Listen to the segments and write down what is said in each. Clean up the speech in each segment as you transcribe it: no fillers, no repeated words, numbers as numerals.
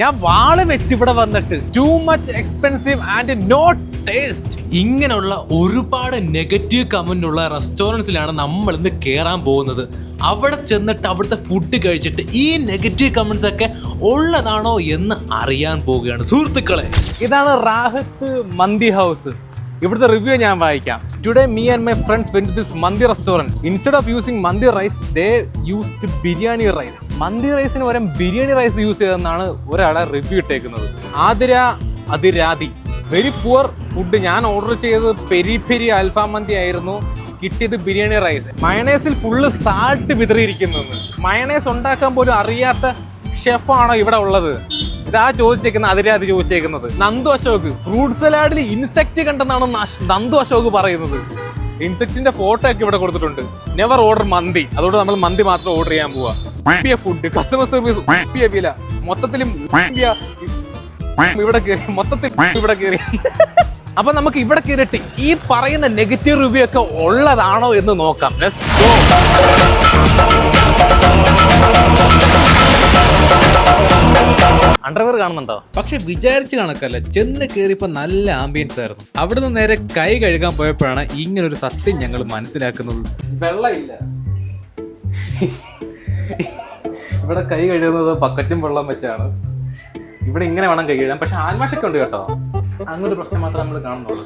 ഞാൻ വാള് വെച്ച് ഇവിടെ വന്നിട്ട് too much expensive and not taste ഇങ്ങനെയുള്ള ഒരുപാട് നെഗറ്റീവ് കമന്റ് ഉള്ള റെസ്റ്റോറൻറ്റ്സിലാണ് നമ്മൾ ഇന്ന് കയറാൻ പോകുന്നത്. അവിടെ ചെന്നിട്ട് അവിടുത്തെ ഫുഡ് കഴിച്ചിട്ട് ഈ നെഗറ്റീവ് കമന്റ്സ് ഒക്കെ ഉള്ളതാണോ എന്ന് അറിയാൻ പോവുകയാണ് സുഹൃത്തുക്കളെ. ഇതാണ് റാഹത്ത് മന്തി ഹൗസ്. ഇവിടുത്തെ റിവ്യൂ ഞാൻ വായിക്കാം. Today me and my friends went to this mandi restaurant. Instead of using mandi rice they used biryani rice. Mandi റൈസിന് പകരം ബിരിയാണി റൈസ് യൂസ് ചെയ്തെന്നാണ് ഒരാളെ റിവ്യൂ ഇട്ടേക്കുന്നത്. Athirathi very poor food. ഞാൻ ഓർഡർ ചെയ്തത് പെരി പെരി അൽഫാം മന്തി ആയിരുന്നു, കിട്ടിയത് ബിരിയാണി റൈസ്. മയണൈസിൽ ഫുള്ള് സാൾട്ട് വിതറിയിരിക്കുന്നത്. മയണൈസ് ഉണ്ടാക്കാൻ പോലും അറിയാത്ത ഷെഫാണോ ഇവിടെ ഉള്ളത്? ഇതാ അതിരാതി ചോദിച്ചേക്കുന്നത്. നന്ദു അശോക് ഫ്രൂട്ട് സലാഡിൽ ഇൻസെക്ട് കണ്ടെന്നാണ് നന്ദു അശോക് പറയുന്നത്. ഇൻസെക്ടിന്റെ ഫോട്ടോ ഒക്കെ ഇവിടെ കൊടുത്തിട്ടുണ്ട്. നെവർ ഓർഡർ മന്തി, അതുകൊണ്ട് നമ്മൾ മന്തി മാത്രം ഓർഡർ ചെയ്യാൻ പോവാ. ഫുഡ്, കസ്റ്റമർ സർവീസ് മൊത്തത്തിൽ ഇവിടെ കയറി. അപ്പൊ നമുക്ക് ഇവിടെ കയറിയിട്ട് ഈ പറയുന്ന നെഗറ്റീവ് റിവ്യൂ ഒക്കെ ഉള്ളതാണോ എന്ന് നോക്കാം. Let's go. അണ്ടർവെയർ കാണുന്നുണ്ടോ? പക്ഷെ വിചാരിച്ച് കണക്കല്ല. ചെന്ന് കയറിയപ്പോ നല്ല ആംബിയൻസ് ആയിരുന്നു. അവിടുന്ന് നേരെ കൈ കഴുകാൻ പോയപ്പോഴാണ് ഇങ്ങനൊരു സത്യം ഞങ്ങൾ മനസ്സിലാക്കുന്നത്. വെള്ളമില്ല ഇവിടെ. കൈ കഴുകുന്നത് ബക്കറ്റും വെള്ളം വെച്ചാണ്. ഇവിടെ ഇങ്ങനെ വേണം കൈ കഴുകാൻ. പക്ഷെ ആൽമാഷൊക്കെ ഉണ്ട് കേട്ടോ. അങ്ങനൊരു പ്രശ്നം മാത്രമേ നമ്മൾ കാണുന്നുള്ളൂ.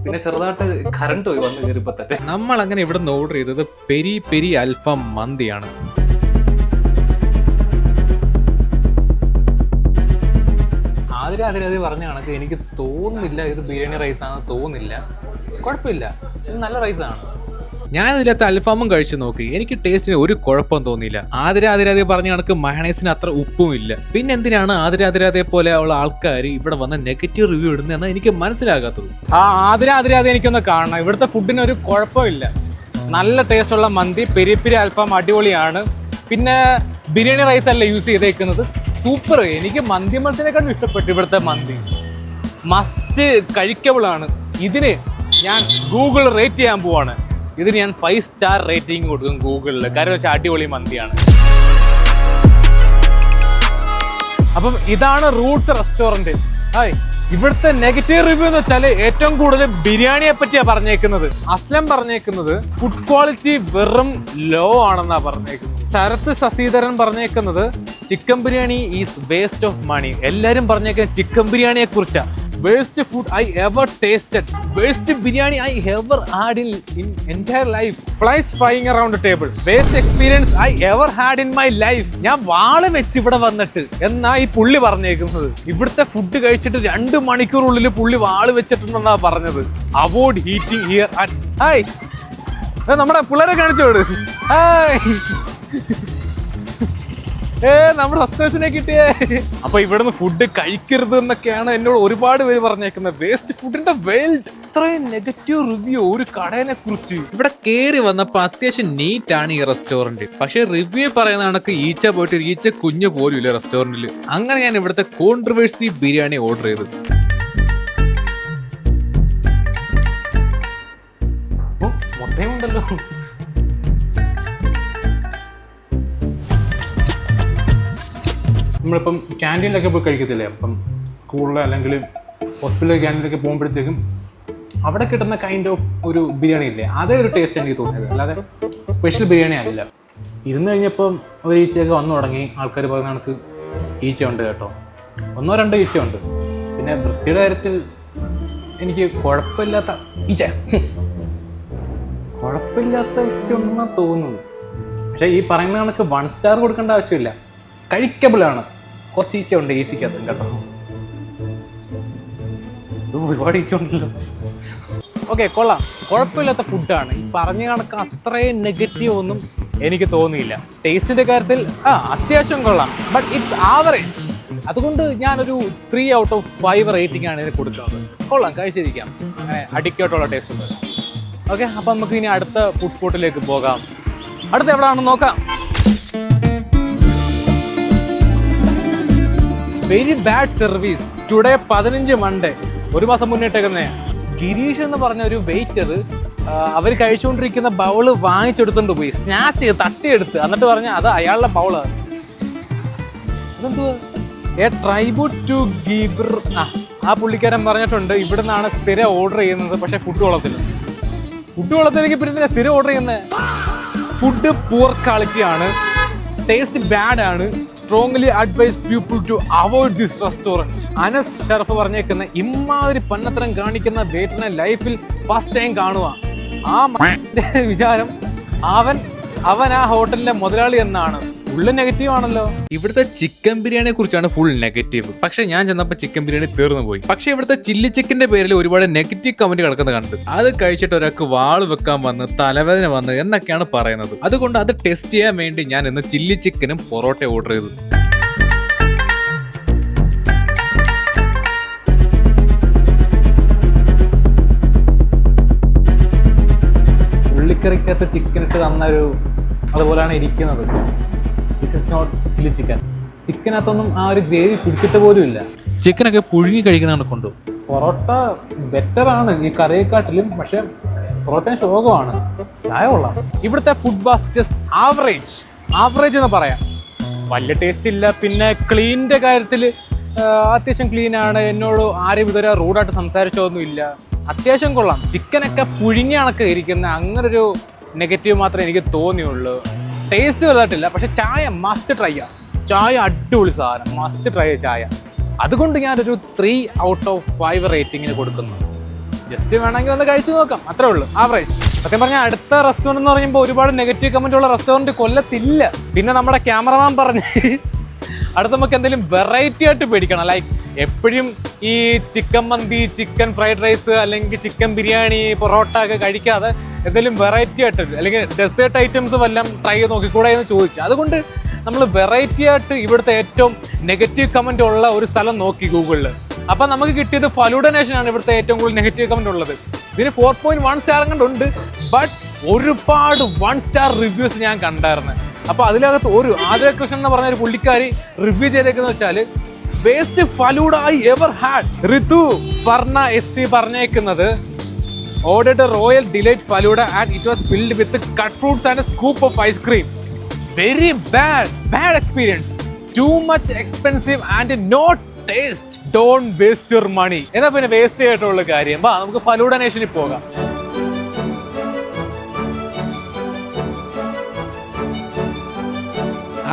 പിന്നെ ചെറുതായിട്ട് കറണ്ട് പോയി വന്ന് കയറിയപ്പോ തന്നെ. നമ്മൾ അങ്ങനെ ഇവിടെ നിന്ന് ഓർഡർ ചെയ്തത് പെരി പെരി അൽഫാം മന്തിയാണ്. അതിരാതി പറഞ്ഞ കണക്ക് എനിക്ക് തോന്നുന്നില്ല ഇത് ബിരിയാണി റൈസ് ആണെന്ന് തോന്നുന്നില്ല. കുഴപ്പമില്ല, ഇത് നല്ല റൈസാണ്. ഞാൻ ഇതിനകത്ത് അൽഫാമും കഴിച്ചു നോക്കി. എനിക്ക് ടേസ്റ്റിന് ഒരു കുഴപ്പം തോന്നിയില്ല. അതിരാതി പറഞ്ഞ കണക്ക് മയണൈസിന് അത്ര ഉപ്പും ഇല്ല. പിന്നെ എന്തിനാണ് അതിരാതിയെ പോലെ ഉള്ള ആൾക്കാർ ഇവിടെ വന്ന് നെഗറ്റീവ് റിവ്യൂ ഇടുന്നതെന്ന് എനിക്ക് മനസ്സിലാകാത്തത്. അതിരാതി എനിക്കൊന്ന് കാണണം. ഇവിടുത്തെ ഫുഡിന് ഒരു കുഴപ്പമില്ല. നല്ല ടേസ്റ്റുള്ള മന്തി, പെരി പെരി അൽഫാം അടിപൊളിയാണ്. പിന്നെ ബിരിയാണി റൈസ് അല്ല യൂസ് ചെയ്തേക്കുന്നത്. സൂപ്പർ. എനിക്ക് മന്തി മത്സ്യത്തിനെക്കാളും ഇഷ്ടപ്പെട്ടു ഇവിടുത്തെ മന്തി. മസ്റ്റ് കഴിക്കബിൾ ആണ്. ഇതിന് ഞാൻ ഗൂഗിൾ റേറ്റ് ചെയ്യാൻ പോവാണ്. ഇതിന് ഞാൻ 5 സ്റ്റാർ റേറ്റിംഗ് കൊടുക്കും ഗൂഗിളിൽ. കാര്യം വെച്ചാൽ അടിപൊളി മന്തിയാണ്. അപ്പം ഇതാണ് റൂട്ട്സ് റെസ്റ്റോറന്റ്. ഇവിടുത്തെ നെഗറ്റീവ് റിവ്യൂ എന്ന് വെച്ചാൽ ഏറ്റവും കൂടുതൽ ബിരിയാണിയെ പറ്റിയാ പറഞ്ഞേക്കുന്നത്. അസ്ലം പറഞ്ഞേക്കുന്നത് ഫുഡ് ക്വാളിറ്റി വെറും ലോ ആണെന്നാ പറഞ്ഞേക്കുന്നത്. ശരത് ശശിധരൻ പറഞ്ഞേക്കുന്നത് chicken biryani is waste of money. എല്ലാരും പറഞ്ഞേക്കുന്നത് ചിക്കൻ ബിരിയാണിയെ കുറിച്ചാ. Waste food I ever tasted, waste biryani I ever had in entire life, flies flying around table, waste experience I ever had in my life. ഞാൻ വാള് വെച്ച് ഇവിടെ വന്നിട്ട് എന്നാ ഈ പുള്ളി പറഞ്ഞേക്കുന്നത്. ഇവിടുത്തെ ഫുഡ് കഴിച്ചിട്ട് 2 മണിക്കൂറുള്ളിൽ പുള്ളി വാള് വെച്ചിട്ടുണ്ടെന്നാ പറഞ്ഞത്. അവോയ്ഡ് ഹീറ്റിംഗ് ഹിയർ അറ്റ് നമ്മുടെ പിള്ളേരെ കാണിച്ചോട്. നമ്മുടെ സബ്സ്ക്രൈബേഴ്സിനെ കിട്ടിയേ. അപ്പൊ ഇവിടുന്ന് ഫുഡ് കഴിക്കരുത് എന്നൊക്കെയാണ് എന്നോട് ഒരുപാട് പേര് പറഞ്ഞേക്കുന്നത്. വേസ്റ്റ് ഫുഡിന്റെ വേൾഡ്. ഇത്രയും നെഗറ്റീവ് റിവ്യൂ ഒരു കടയെ കുറിച്ച്. ഇവിടെ കയറി വന്നപ്പോ അത്യാവശ്യം നീറ്റ് ആണ് ഈ റെസ്റ്റോറന്റ്. പക്ഷെ റിവ്യൂ പറയുന്ന കണക്ക് ഈച്ച പോയിട്ട് ഈച്ച കുഞ്ഞു പോലും ഇല്ല റെസ്റ്റോറന്റിൽ. അങ്ങനെ ഞാൻ ഇവിടുത്തെ കോൺട്രവേഴ്സി ബിരിയാണി ഓർഡർ ചെയ്തു. മുട്ടയുണ്ടല്ലോ. നമ്മളിപ്പം ക്യാൻറ്റീനിലൊക്കെ പോയി കഴിക്കത്തില്ലേ, അപ്പം സ്കൂളിൽ അല്ലെങ്കിൽ ഹോസ്പിറ്റലിലെ ക്യാൻറ്റീനിലൊക്കെ പോകുമ്പോഴത്തേക്കും അവിടെ കിട്ടുന്ന കൈൻഡ് ഓഫ് ഒരു ബിരിയാണി ഇല്ലേ, അതേ ഒരു ടേസ്റ്റ് എനിക്ക് തോന്നിയത്. അല്ലാതെ സ്പെഷ്യൽ ബിരിയാണി അല്ല. ഇരുന്ന് കഴിഞ്ഞപ്പം ഒരു ഈച്ചയൊക്കെ വന്നു തുടങ്ങി. ആൾക്കാർ പറയുന്ന കണക്ക് ഈച്ചയുണ്ട് കേട്ടോ, 1-2 ഈച്ചയുണ്ട്. പിന്നെ വൃത്തിയുടെ കാര്യത്തിൽ എനിക്ക് കുഴപ്പമില്ലാത്ത വൃത്തി ഉണ്ടെന്നാണ് തോന്നുന്നത്. പക്ഷേ ഈ പറയുന്ന കണക്ക് 1 സ്റ്റാർ കൊടുക്കേണ്ട ആവശ്യമില്ല. കഴിക്കബിളാണ്. കുറച്ച് ഈച്ച ഉണ്ട് ഈസിക്കകത്ത് കേട്ടോ. ഒരുപാട് ഈച്ച ഉണ്ടല്ലോ. ഓക്കെ, കൊള്ളാം. കുഴപ്പമില്ലാത്ത ഫുഡാണ്. ഈ പറഞ്ഞ കണക്ക് അത്രയും നെഗറ്റീവ് ഒന്നും എനിക്ക് തോന്നിയില്ല. ടേസ്റ്റിന്റെ കാര്യത്തിൽ അത്യാവശ്യം കൊള്ളാം. But it's average. അതുകൊണ്ട് ഞാനൊരു 3 ഔട്ട് ഓഫ് 5 റേറ്റിംഗ് ആണ് ഇതിന് കൊടുക്കുന്നത്. കൊള്ളാം, കഴിച്ചിരിക്കാം. അങ്ങനെ അഡിക്റ്റായിട്ടുള്ള ടേസ്റ്റ് ഉണ്ട്. ഓക്കെ, അപ്പം നമുക്ക് ഇനി അടുത്ത ഫുഡ് സ്പോട്ടിലേക്ക് പോകാം. അടുത്ത എവിടെയാണെന്ന് നോക്കാം. Very bad service today 15 Monday. 1 മാസം മുന്നേറ്റേക്കുന്നേ. ഗിരീഷ് എന്ന് പറഞ്ഞ ഒരു വെയിറ്റർ അവർ കഴിച്ചുകൊണ്ടിരിക്കുന്ന ബൗള് വാങ്ങിച്ചെടുത്തോണ്ട് പോയി, സ്നാച്ച് ചെയ്ത് തട്ടിയെടുത്ത്, എന്നിട്ട് പറഞ്ഞ അത് അയാളുടെ ബൗളാണ്. അതെന്തുവാ? A tribute to Geeber. ആ പുള്ളിക്കാരൻ പറഞ്ഞിട്ടുണ്ട് ഇവിടെ നിന്നാണ് സ്ഥിരം ഓർഡർ ചെയ്യുന്നത്, പക്ഷെ ഫുഡ് കൊള്ളത്തിലേക്ക് പിന്നെ സ്ഥിരം ഓർഡർ ചെയ്യുന്നത്. ഫുഡ് പുവർ ക്വാളിറ്റി ആണ്, ടേസ്റ്റ് ബാഡ് ആണ്. Strongly advise people to avoid this restaurant. Anas Sharaf പറഞ്ഞേക്കുന്ന ഇമ്മാതിരി പന്നത്തരം കാണിക്കുന്ന വെയിറ്ററിനെ ലൈഫിൽ ഫസ്റ്റ് ടൈം കാണുക. ആ വിചാരം അവൻ ആ ഹോട്ടലിന്റെ മുതലാളി എന്നാണ്. ഫുള്ള് നെഗറ്റീവ് ആണല്ലോ. ഇവിടുത്തെ ചിക്കൻ ബിരിയാണിയെ കുറിച്ചാണ് ഫുൾ നെഗറ്റീവ്. പക്ഷെ ഞാൻ ചെന്നപ്പോൾ ചിക്കൻ ബിരിയാണി തീർന്നു പോയി. പക്ഷെ ഇവിടുത്തെ ചില്ലി ചിക്കന്റെ പേരിൽ ഒരുപാട് നെഗറ്റീവ് കമന്റ് കിടക്കുന്നത് കണ്ടു. അത് കഴിച്ചിട്ട് ഒരാൾക്ക് വാള് വെക്കാൻ വന്ന്, തലവേദന വന്ന് എന്നൊക്കെയാണ് പറയുന്നത്. അതുകൊണ്ട് അത് ടെസ്റ്റ് ചെയ്യാൻ വേണ്ടി ഞാൻ ഇന്ന് ചില്ലി ചിക്കനും പൊറോട്ട ഓർഡർ ചെയ്തു. ഉള്ളിക്കറിക്കകത്ത് ചിക്കൻ ഇട്ട് തന്നൊരു അതുപോലെയാണ് ഇരിക്കുന്നത്. This is not chilli chicken. ചിക്കനകത്തൊന്നും ആ ഒരു ഗ്രേവി പിടിച്ചിട്ട് പോലും ഇല്ല. ചിക്കനൊക്കെ പുഴുങ്ങി കഴിക്കുന്നതാണ് കൊണ്ടു. പൊറോട്ട ബെറ്ററാണ് ഈ കറിയെക്കാട്ടിലും, പക്ഷെ പൊറോട്ട ശോകമാണ്. ചായ കൊള്ളാം. ഇവിടുത്തെ ഫുഡ് വാസ് ജസ്റ്റ് ആവറേജ് എന്ന് പറയാം. വലിയ ടേസ്റ്റ് ഇല്ല. പിന്നെ ക്ലീനിൻ്റെ കാര്യത്തിൽ അത്യാവശ്യം ക്ലീനാണ്. എന്നോട് ആരും ഇതുവരെ റൂഡായിട്ട് സംസാരിച്ചതൊന്നും ഇല്ല. അത്യാവശ്യം കൊള്ളാം. ചിക്കനൊക്കെ പുഴുങ്ങിയ കണക്ക് ഇരിക്കുന്ന അങ്ങനൊരു നെഗറ്റീവ് മാത്രമേ എനിക്ക് തോന്നിയുള്ളൂ. ടേസ്റ്റ് വലുതായിട്ടില്ല, പക്ഷെ ചായ മസ്റ്റ് ട്രൈ ചെയ്യാം. ചായ അടിപൊളി സാധനം, മസ്റ്റ് ട്രൈ ചായ. അതുകൊണ്ട് ഞാനൊരു 3 out of 5 റേറ്റിങ്ങിന് കൊടുക്കുന്നു. ജസ്റ്റ് വേണമെങ്കിൽ ഒന്ന് കഴിച്ചു നോക്കാം, അത്രേ ഉള്ളൂ. ആവറേജ്. സത്യം പറഞ്ഞാൽ അടുത്ത റെസ്റ്റോറൻറ്റ് എന്ന് പറയുമ്പോൾ ഒരുപാട് നെഗറ്റീവ് കമൻ്റ് ഉള്ള റെസ്റ്റോറൻറ്റ് കൊല്ലത്തില്ല. പിന്നെ നമ്മുടെ ക്യാമറമാൻ പറഞ്ഞ് അടുത്ത നമുക്ക് എന്തെങ്കിലും വെറൈറ്റി ആയിട്ട് പേടിക്കണം. ലൈക്ക് എപ്പോഴും ഈ ചിക്കൻ മന്തി, ചിക്കൻ ഫ്രൈഡ് റൈസ് അല്ലെങ്കിൽ ചിക്കൻ ബിരിയാണി, പൊറോട്ട ഒക്കെ കഴിക്കാതെ എന്തെങ്കിലും വെറൈറ്റി ആയിട്ട് അല്ലെങ്കിൽ ഡെസേർട്ട് ഐറ്റംസ് വല്ലതും ട്രൈ ചെയ്ത് നോക്കിക്കൂടെ എന്ന് ചോദിച്ചു. അതുകൊണ്ട് നമ്മൾ വെറൈറ്റി ആയിട്ട് ഇവിടുത്തെ ഏറ്റവും നെഗറ്റീവ് കമൻ്റ് ഉള്ള ഒരു സ്ഥലം നോക്കി ഗൂഗിളിൽ. അപ്പം നമുക്ക് കിട്ടിയത് ഫലൂഡ നേഷനാണ് ഇവിടുത്തെ ഏറ്റവും കൂടുതൽ നെഗറ്റീവ് കമൻ്റ് ഉള്ളത്. ഇതിന് 4.1 സ്റ്റാർ കണ്ടുണ്ട്, ബട്ട് ഒരുപാട് 1 സ്റ്റാർ റിവ്യൂസ് ഞാൻ കണ്ടായിരുന്നു. അപ്പോൾ അതിനകത്ത് ഒരു ആതിര കൃഷ്ണൻ എന്ന് പറഞ്ഞ ഒരു പുള്ളിക്കാരി റിവ്യൂ ചെയ്തേക്കെന്ന് വെച്ചാൽ best falooda I ever had. Ritu Varna SC പറഞ്ഞേക്കുന്നത് ordered a royal delight faluda and it was filled with cut fruits and a scoop of ice cream. Very bad experience. Too much expensive and no taste. Don't waste your money. എന്നാ പിന്നെ waste ചെയ്തിട്ടുള്ള കാര്യം. വാ നമുക്ക് ഫലൂഡ നേഷനിൽ പോകാം.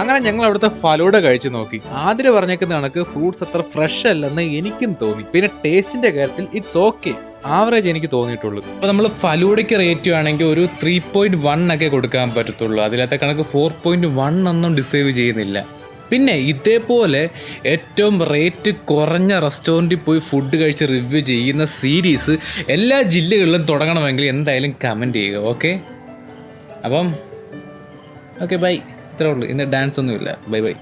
അങ്ങനെ ഞങ്ങൾ അവിടുത്തെ ഫലൂഡ കഴിച്ചു നോക്കി. ആദ്യം പറഞ്ഞേക്കുന്ന കണക്ക് ഫ്രൂട്ട്സ് അത്ര ഫ്രഷ് അല്ലെന്ന് എനിക്കും തോന്നി. പിന്നെ ടേസ്റ്റിന്റെ കാര്യത്തിൽ ഇറ്റ്സ് ഓക്കെ, ആവറേജ് എനിക്ക് തോന്നിയിട്ടുള്ളൂ. അപ്പോൾ നമ്മൾ ഫലൂഡയ്ക്ക് റേറ്റ് ആണെങ്കിൽ ഒരു 3.1 ഒക്കെ കൊടുക്കാൻ പറ്റത്തുള്ളൂ. അതിലത്തെ കണക്ക് 4.1 ഒന്നും ഡിസേർവ് ചെയ്യുന്നില്ല. പിന്നെ ഇതേപോലെ ഏറ്റവും റേറ്റ് കുറഞ്ഞ റെസ്റ്റോറൻറ്റിൽ പോയി ഫുഡ് കഴിച്ച് റിവ്യൂ ചെയ്യുന്ന സീരീസ് എല്ലാ ജില്ലകളിലും തുടങ്ങണമെങ്കിൽ എന്തായാലും കമൻറ്റ് ചെയ്യുക. ഓക്കെ, അപ്പം ഓക്കെ ബൈ. ഇത്രേ ഉള്ളൂ. ഇന്ന് ഡാൻസ് ഒന്നുമില്ല. Bye bye.